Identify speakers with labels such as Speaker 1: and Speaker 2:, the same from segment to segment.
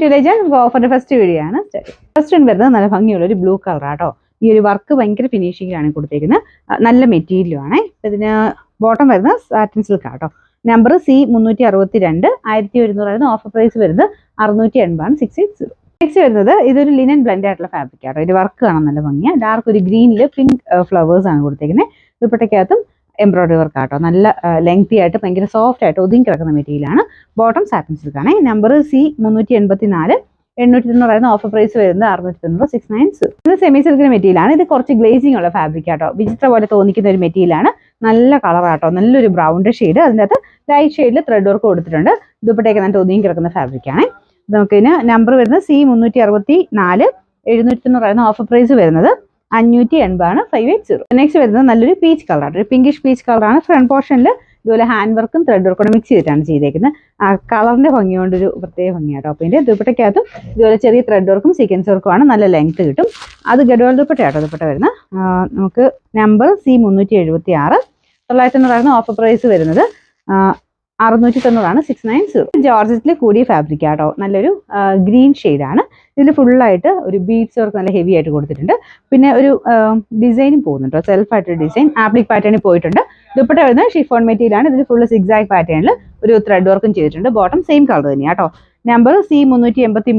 Speaker 1: To legend ഓഫറിന്റെ first video ആണ്. First one വരുന്നത് നല്ല ഭംഗിയുള്ള ഒരു ബ്ലൂ കളർ ആട്ടോ. ഈ ഒരു വർക്ക് ഭയങ്കര ഫിനിഷിംഗിലാണ് കൊടുത്തേക്കുന്നത്. നല്ല മെറ്റീരിയലും ആണ്. ഇതിന് ബോട്ടം വരുന്നത് സാറ്റിൻ സിൽക്ക് ആട്ടോ. നമ്പർ C362 1100 ഓഫർ പ്രൈസ് വരുന്നത് 680 680. നെക്സ്റ്റ് വരുന്നത് ഇതൊരു ലിനൻ ബ്ലെൻഡ് ആയിട്ടുള്ള ഫാബ്രിക് ആട്ടോ. ഇത് വർക്ക് കാണാൻ നല്ല ഭംഗിയാണ്. ഡാർക്ക് ഒരു ഗ്രീനിൽ പിങ്ക് ഫ്ലവേഴ്സ് ആണ് കൊടുത്തേക്കുന്നത്. ദുപ്പട്ടയ്ക്കകത്തും എംബ്രോയിഡറി വർക്ക് ആട്ടോ. നല്ല ലെങ്തി ആയിട്ട് ഭയങ്കര സോഫ്റ്റ് ആയിട്ട് ഒതുങ്ങി കിടക്കുന്ന മെറ്റീരിയലാണ്. ബോട്ടം സാറ്റിൻ സിൽക്ക് ആണ്. നമ്പർ C384 890 ഓഫർ പ്രൈസ് വരുന്നത് 690 690. ഇത് സെമി സിൽക്കിന്റെ മെറ്റീരിയലാണ്. ഇത് കുറച്ച് ഗ്ലേസിംഗ് ഉള്ള ഫാബ്രിക് ആട്ടോ. വിചിത്ര പോലെ തോന്നിക്കുന്ന ഒരു മെറ്റീരിയലാണ്. നല്ല കളർ ആട്ടോ. നല്ലൊരു ബ്രൗൺ ഷെയ്ഡ്. അതിൻ്റെ അകത്ത് ലൈറ്റ് ഷെയ്ഡിൽ ത്രെഡ് വർക്ക് കൊടുത്തിട്ടുണ്ട്. ദുപ്പട്ടയൊക്കെ നല്ല ഒതുങ്ങി കിടക്കുന്ന ഫാബ്രിക് ആണ്. നമുക്കിതിന് നമ്പർ വരുന്നത് C364 790 ഓഫർ പ്രൈസ് വരുന്നത് 580 580. നെക്സ്റ്റ് വരുന്നത് നല്ലൊരു പീച്ച് കളറാണ്. ഒരു പിങ്കിഷ് പീച്ച് കളറാണ്. ഫ്രണ്ട് പോർഷനിൽ ഇതുപോലെ ഹാൻഡ് വർക്കും ത്രെഡ് വർക്കും മിക്സ് ചെയ്തിട്ടാണ് ചെയ്തേക്കുന്നത്. ആ കളറിന്റെ ഭംഗി കൊണ്ടൊരു പ്രത്യേക ഭംഗിയാട്ടോ. അപ്പോൾ ഇതിന്റെ ദുപ്പട്ടയ്ക്കകത്തും ഇതുപോലെ ചെറിയ ത്രെഡ് വർക്കും സീക്വൻസ് വർക്കും ആണ്. നല്ല ലെങ്ത് കിട്ടും. അത് ഗഡ്വാൾ ദുപ്പട്ടയാട്ടോ. ദുപ്പട്ട വരുന്ന നമുക്ക് നമ്പർ C376 990 ഓഫർ പ്രൈസ് വരുന്നത് 690 690. ജോർജറ്റിൽ കൂടിയ ഫാബ്രിക് ആട്ടോ. നല്ലൊരു ഗ്രീൻ ഷെയ്ഡാണ്. ഇതിൽ ഫുള്ളായിട്ട് ഒരു ബീഡ്സ് വർക്ക് നല്ല ഹെവി ആയിട്ട് കൊടുത്തിട്ടുണ്ട്. പിന്നെ ഒരു ഡിസൈനും പോകുന്നുണ്ടോ. സെൽഫായിട്ടൊരു ഡിസൈൻ ആപ്ലിക് പാറ്റേണിൽ പോയിട്ടുണ്ട്. ദുപ്പട്ട വരുന്നത് ഷിഫോൺ മെറ്റീരിയലാണ്. ഇതിൽ ഫുള്ള് സിഗ്സാഗ് പാറ്റേണിൽ ഒരു ത്രെഡ് വർക്കും ചെയ്തിട്ടുണ്ട്. ബോട്ടം സെയിം കളർ തന്നെയാണ് കേട്ടോ. Number C383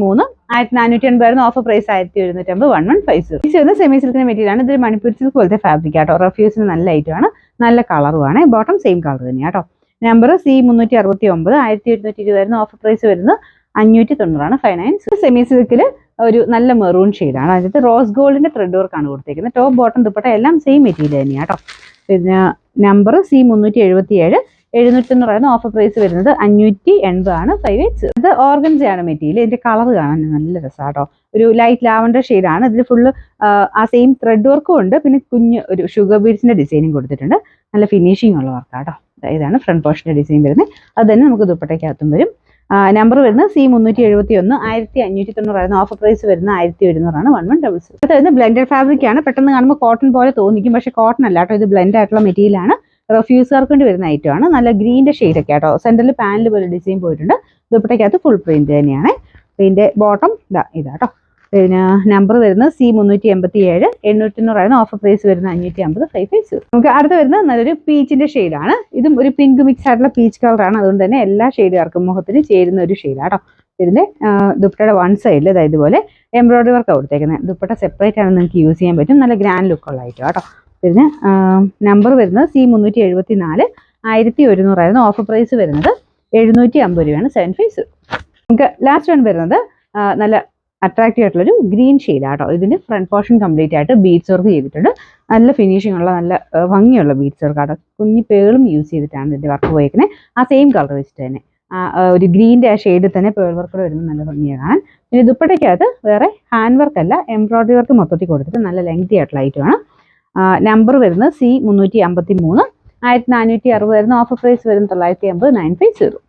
Speaker 1: 1480 offer price 1150 1150. ഇത് വരുന്നത് സെമി സിൽക്കിന്റെ മെറ്റീരിയലാണ്. ഇതൊരു മണിപ്പൂർ സിൽക്ക് പോലത്തെ ഫാബ്രിക് ആട്ടോ. റഫ്യൂസിന് നല്ല ഐറ്റമാണ്. നല്ല കളറുമാണ്. ബോട്ടം സെയിം കളർ തന്നെയാണ് കേട്ടോ. നമ്പർ C369 1720 ഓഫർ പ്രൈസ് വരുന്നത് 590 590. സെമി സിൽക്കിൽ ഒരു നല്ല മെറൂൺ ഷെയ്ഡാണ്. അതിനകത്ത് റോസ് ഗോൾഡിന്റെ ത്രെഡ് വർക്കാണ് കൊടുത്തേക്കുന്നത്. ടോപ്പ് ബോട്ടം ദുപ്പട്ട എല്ലാം സെയിം മെറ്റീരിയൽ തന്നെയാണ് കേട്ടോ. പിന്നെ നമ്പർ C377 790 ഓഫർ പ്രൈസ് വരുന്നത് 580 580. ഇത് ഓർഗൻസയാണ് മെറ്റീരിയൽ. ഇതിന്റെ കളർ കാണാൻ നല്ല രസമാട്ടോ. ഒരു ലൈറ്റ് ലാവൻഡർ ഷെയ്ഡാണ്. ഇതിൽ ഫുള്ള് ആ സെയിം ത്രെഡ് വർക്കും ഉണ്ട്. പിന്നെ കുഞ്ഞ് ഒരു ഷുഗർ ബീഡ്സിന്റെ ഡിസൈനും കൊടുത്തിട്ടുണ്ട്. നല്ല ഫിനിഷിംഗ് ഉള്ള വർക്കാട്ടോ. ഇതാണ് ഫ്രണ്ട് പോർഷന്റെ ഡിസൈൻ വരുന്നത്. അത് തന്നെ നമുക്ക് ദുപ്പട്ടയ്ക്കകത്തും വരും. നമ്പർ വരുന്നത് C371 1590 ഓഫർ പ്രൈസ് വരുന്ന 1100 1100. അത് വരുന്നത് ബ്ലെൻഡഡ് ഫാബ്രിക് ആണ്. പെട്ടെന്ന് കാണുമ്പോൾ കോട്ടൺ പോലെ തോന്നിക്കും. പക്ഷേ കോട്ടൺ അല്ല കേട്ടോ. ഇത് ബ്ലെൻഡ് ആയിട്ടുള്ള മെറ്റീരിയലാണ്. റഫ്യൂസർക്ക് കൊണ്ട് വരുന്ന ഐറ്റമാണ്. നല്ല ഗ്രീൻ്റെ ഷെയ്ഡൊക്കെ ആട്ടോ. സെൻറ്ററിൽ പാനൽ പോലെ ഡിസൈൻ പോയിട്ടുണ്ട്. ദുപ്പട്ടയ്ക്കകത്ത് ഫുൾ പ്രിന്റ് തന്നെയാണ്. ഇതിൻ്റെ ബോട്ടം ഇതാട്ടോ. പിന്നെ നമ്പർ വരുന്നത് C387 890 ഓഫർ പ്രൈസ് വരുന്ന 550 550. നമുക്ക് അടുത്ത് വരുന്നത് നല്ലൊരു പീച്ചിന്റെ ഷെയ്ഡാണ്. ഇതും ഒരു പിങ്ക് മിക്സ് ആയിട്ടുള്ള പീച്ച് കളറാണ്. അതുകൊണ്ട് തന്നെ എല്ലാ ഷെയ്ഡുകാർക്കും മുഖത്തിന് ചേരുന്ന ഒരു ഷെയ്ഡാട്ടോ. ഇതിന്റെ ദുപ്പട്ടയുടെ വൺ സൈഡിൽ ഇതുപോലെ എംബ്രോയിഡറി വർക്ക് കൊടുത്തേക്കുന്നത്. ദുപ്പട്ട സെപ്പറേറ്റ് ആണ് നിങ്ങൾക്ക് യൂസ് ചെയ്യാൻ പറ്റും. നല്ല ഗ്രാൻഡ് ലുക്കുള്ള ഐറ്റം കേട്ടോ. ഇതിന് നമ്പർ വരുന്നത് C374 1100 ഓഫർ പ്രൈസ് വരുന്നത് 750 രൂപയാണ് 750. നമുക്ക് ലാസ്റ്റ് വൺ വരുന്നത് നല്ല അട്രാക്റ്റീവ് ആയിട്ടുള്ളൊരു ഗ്രീൻ ഷെയ്ഡാട്ടോ. ഇതിന് ഫ്രണ്ട് പോർഷൻ കംപ്ലീറ്റ് ആയിട്ട് ബീഡ്സ് വർക്ക് ചെയ്തിട്ടുണ്ട്. നല്ല ഫിനിഷിംഗ് ഉള്ള നല്ല ഭംഗിയുള്ള ബീഡ്സ് വർക്ക് ആട്ടോ. കുഞ്ഞി പേളും യൂസ് ചെയ്തിട്ടാണ് ഇതിന്റെ വർക്ക് പോയേക്കുന്നത്. ആ സെയിം കളർ വെച്ചിട്ട് തന്നെ ഒരു ഗ്രീൻ്റെ ആ ഷെയ്ഡിൽ തന്നെ പേൾ വർക്ക് വരുന്നത് നല്ല ഭംഗിയാണ് കാണാൻ. പിന്നെ ദുപ്പട്ടയ്ക്കകത്ത് വേറെ ഹാൻഡ് വർക്ക് അല്ല എംബ്രോയിഡറി വർക്ക് മൊത്തത്തിൽ കൊടുത്തിട്ട് നല്ല ലെങ്തി ആയിട്ടുള്ള ഐറ്റമാണ്. നമ്പർ വരുന്നത് C353 1460 ഓഫർ പ്രൈസ് വരുന്നത് 950 950.